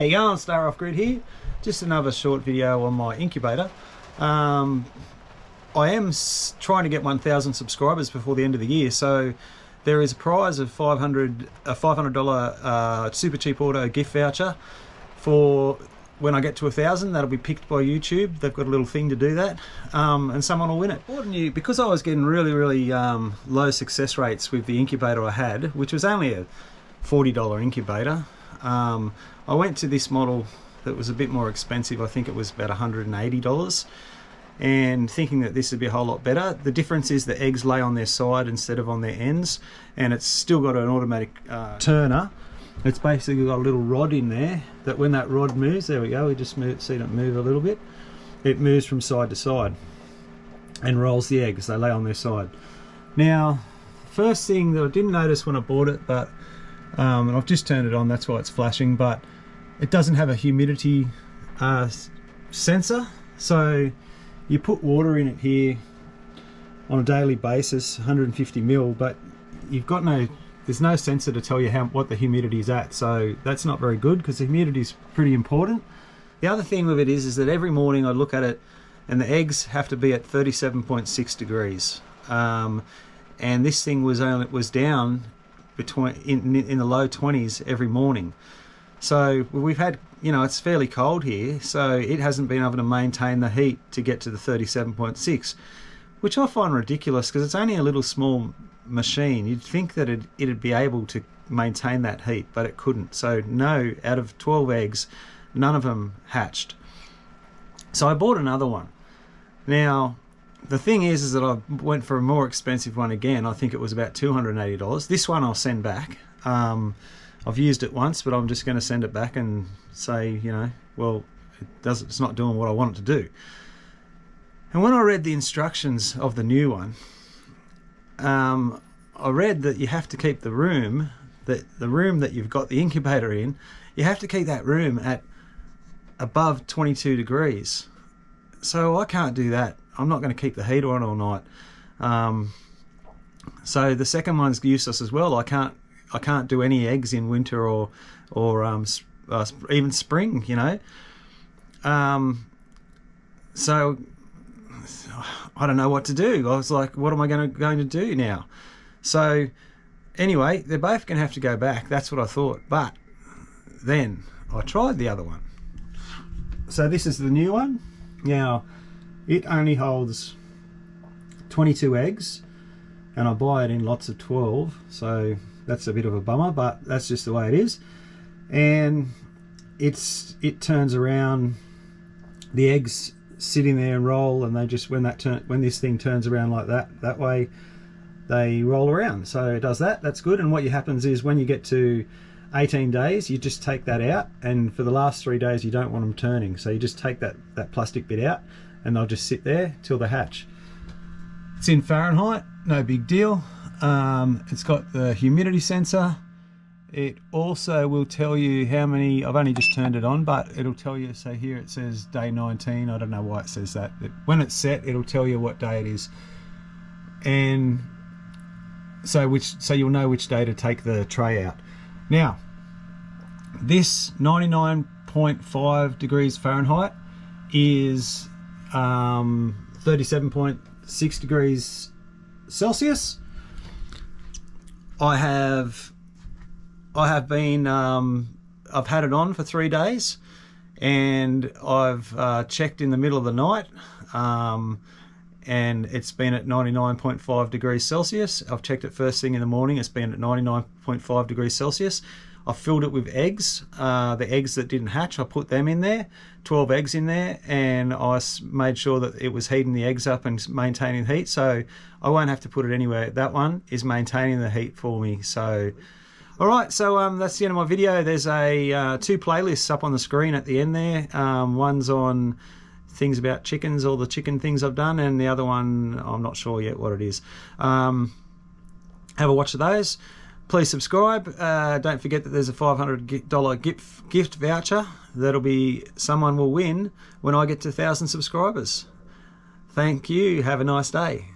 How you going? Star Off Grid here. Just another short video on my incubator. I am trying to get 1,000 subscribers before the end of the year, so there is a prize of a $500 super cheap auto gift voucher for when I get to 1,000. That'll be picked by YouTube. They've got a little thing to do that, and someone will win it. Because I was getting really low success rates with the incubator I had, which was only a $40 incubator. I went to this model that was a bit more expensive. I think it was about $180, and thinking that this would be a whole lot better. The difference is the eggs lay on their side instead of on their ends, and it's still got an automatic turner. It's basically got a little rod in there that when that rod moves, there we go, we just seen it move a little bit. It moves from side to side and rolls the eggs. They lay on their side. Now, first thing that I didn't notice when I bought it, but and I've just turned it on, that's why it's flashing, but it doesn't have a humidity sensor. So you put water in it here on a daily basis, 150 ml, but you've got there's no sensor to tell you what the humidity is at. So that's not very good, because the humidity is pretty important. The other thing with it is that every morning I look at it and the eggs have to be at 37.6 degrees. And this thing was down in the low 20s every morning. So we've had, it's fairly cold here, so it hasn't been able to maintain the heat to get to the 37.6, which I find ridiculous, because it's only a little small machine. You'd think that it'd be able to maintain that heat, but it couldn't. So no, out of 12 eggs, none of them hatched. So I bought another one. Now, the thing is that I went for a more expensive one again. I think it was about $280. This one I'll send back. I've used it once, but I'm just going to send it back and say, well, it's not doing what I want it to do. And when I read the instructions of the new one, I read that you have to keep the room that you've got the incubator in, you have to keep that room at above 22 degrees. So I can't do that. I'm not going to keep the heater on all night. So the second one's useless as well. I can't do any eggs in winter or even spring, So I don't know what to do. I was like, what am I going to do now? So anyway, they're both going to have to go back. That's what I thought. But then I tried the other one. So this is the new one. Now, it only holds 22 eggs, and I buy it in lots of 12, so that's a bit of a bummer, but that's just the way it is. And it turns around, the eggs sit in there and roll, and they just, when this thing turns around like that way, they roll around. So it does that. That's good. And what happens is, when you get to 18 days, you just take that out, and for the last 3 days you don't want them turning, so you just take that plastic bit out, and they'll just sit there till they hatch. It's in Fahrenheit, no big deal. It's got the humidity sensor. It also will tell you how many, I've only just turned it on, but it'll tell you, so here it says day 19, I don't know why it says that. When it's set, it'll tell you what day it is. And so you'll know which day to take the tray out. Now, this 99.5 degrees Fahrenheit is 37.6 degrees Celsius. I've had it on for 3 days, and I've checked in the middle of the night, and it's been at 99.5 degrees Celsius. I've checked it first thing in the morning, it's been at 99.5 degrees Celsius. I filled it with eggs, the eggs that didn't hatch, I put them in there, 12 eggs in there, and I made sure that it was heating the eggs up and maintaining heat, so I won't have to put it anywhere. That one is maintaining the heat for me. So alright, so that's the end of my video. There's two playlists up on the screen at the end there. One's on things about chickens, all the chicken things I've done, and the other one, I'm not sure yet what it is. Have a watch of those. Please subscribe. Don't forget that there's a $500 gift voucher someone will win when I get to 1,000 subscribers. Thank you. Have a nice day.